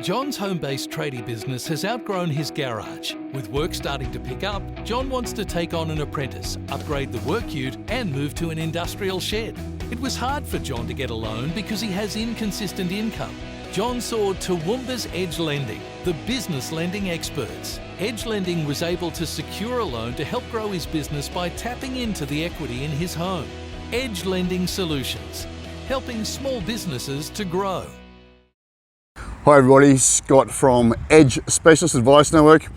John's home-based tradie business has outgrown his garage. With work starting to pick up, John wants to take on an apprentice, upgrade the work ute and move to an industrial shed. It was hard for John to get a loan because he has inconsistent income. John saw Toowoomba's Edge Lending, the business lending experts. Edge Lending was able to secure a loan to help grow his business by tapping into the equity in his home. Edge Lending Solutions, helping small businesses to grow. Hi everybody, Scott from Edge Specialist Advice Network.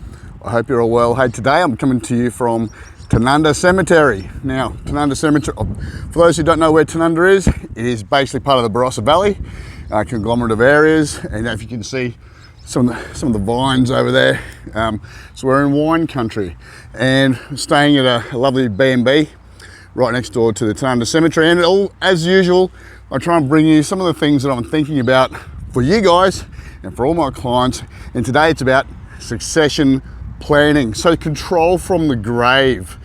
I hope you're all well. Hey, today I'm coming to you from Tanunda Cemetery. Now, Tanunda Cemetery, for those who don't know where Tanunda is, it is basically part of the Barossa Valley, conglomerate of areas, and if you can see some of the vines over there. So we're in wine country and staying at a lovely B&B right next door to the Tanunda Cemetery, and as usual, I try and bring you some of the things that I'm thinking about for you guys and for all my clients. And today it's about succession planning. So control from the grave.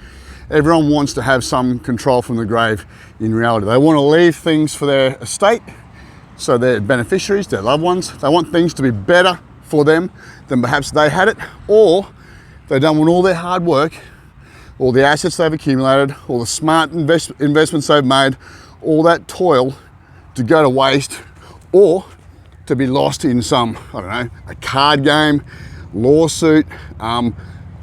Everyone wants to have some control from the grave in reality. They want to leave things for their estate, so their beneficiaries, their loved ones. They want things to be better for them than perhaps they had it, or they don't want all their hard work, all the assets they've accumulated, all the smart investments they've made, all that toil to go to waste, or to be lost in some, I don't know, a card game, lawsuit,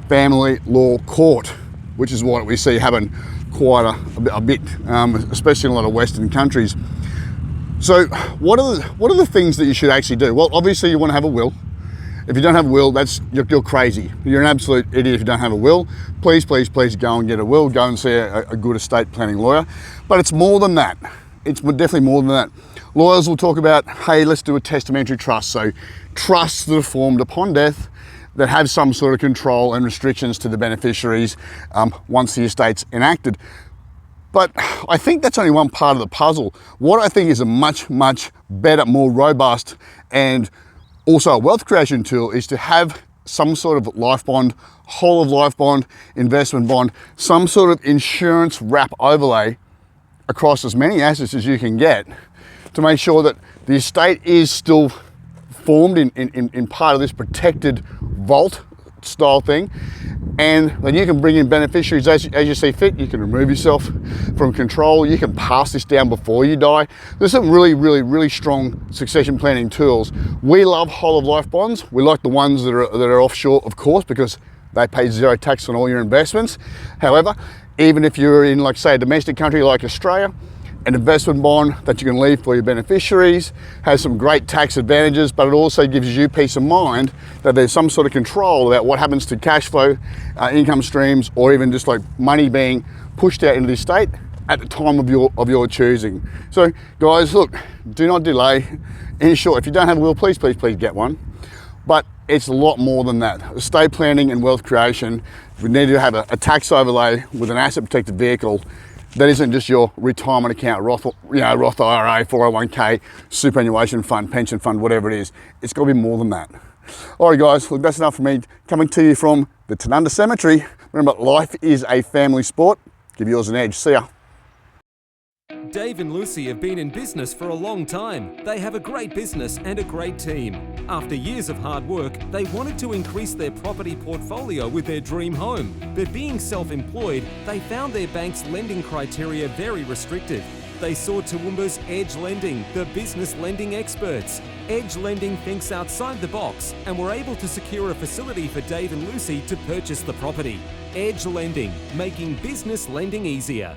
family law court, which is what we see happen quite a bit, especially in a lot of Western countries. So what are the things that you should actually do? Well, obviously you want to have a will. If you don't have a will, you're crazy. You're an absolute idiot if you don't have a will. Please go and get a will. Go and see a good estate planning lawyer. But it's more than that. It's definitely more than that. Lawyers will talk about, hey, let's do a testamentary trust. So trusts that are formed upon death that have some sort of control and restrictions to the beneficiaries once the estate's enacted. But I think that's only one part of the puzzle. What I think is a much better, more robust, and also a wealth creation tool is to have some sort of life bond, whole of life bond, investment bond, some sort of insurance wrap overlay across as many assets as you can get to make sure that the estate is still formed in part of this protected vault style thing, and then you can bring in beneficiaries as you see fit. You can remove yourself from control. You can pass this down before you die. There's some really strong succession planning tools. We love whole of life bonds. We like the ones that are offshore, of course, because they pay zero tax on all your investments. However, even if you're in, like, say, a domestic country like Australia, an investment bond that you can leave for your beneficiaries has some great tax advantages, but it also gives you peace of mind that there's some sort of control about what happens to cash flow, income streams, or even just like money being pushed out into the estate at the time of your choosing. So guys, look, do not delay. In short, if you don't have a will, please get one. But it's a lot more than that. Estate planning and wealth creation, we need to have a tax overlay with an asset protected vehicle that isn't just your retirement account, Roth IRA, 401k, superannuation fund, pension fund, whatever it is. It's got to be more than that. All right, guys, look, that's enough for me. Coming to you from the Tanunda Cemetery. Remember, life is a family sport. Give yours an edge. See ya. Dave and Lucy have been in business for a long time. They have a great business and a great team. After years of hard work, they wanted to increase their property portfolio with their dream home. But being self-employed, they found their bank's lending criteria very restrictive. They saw Toowoomba's Edge Lending, the business lending experts. Edge Lending thinks outside the box and were able to secure a facility for Dave and Lucy to purchase the property. Edge Lending, making business lending easier.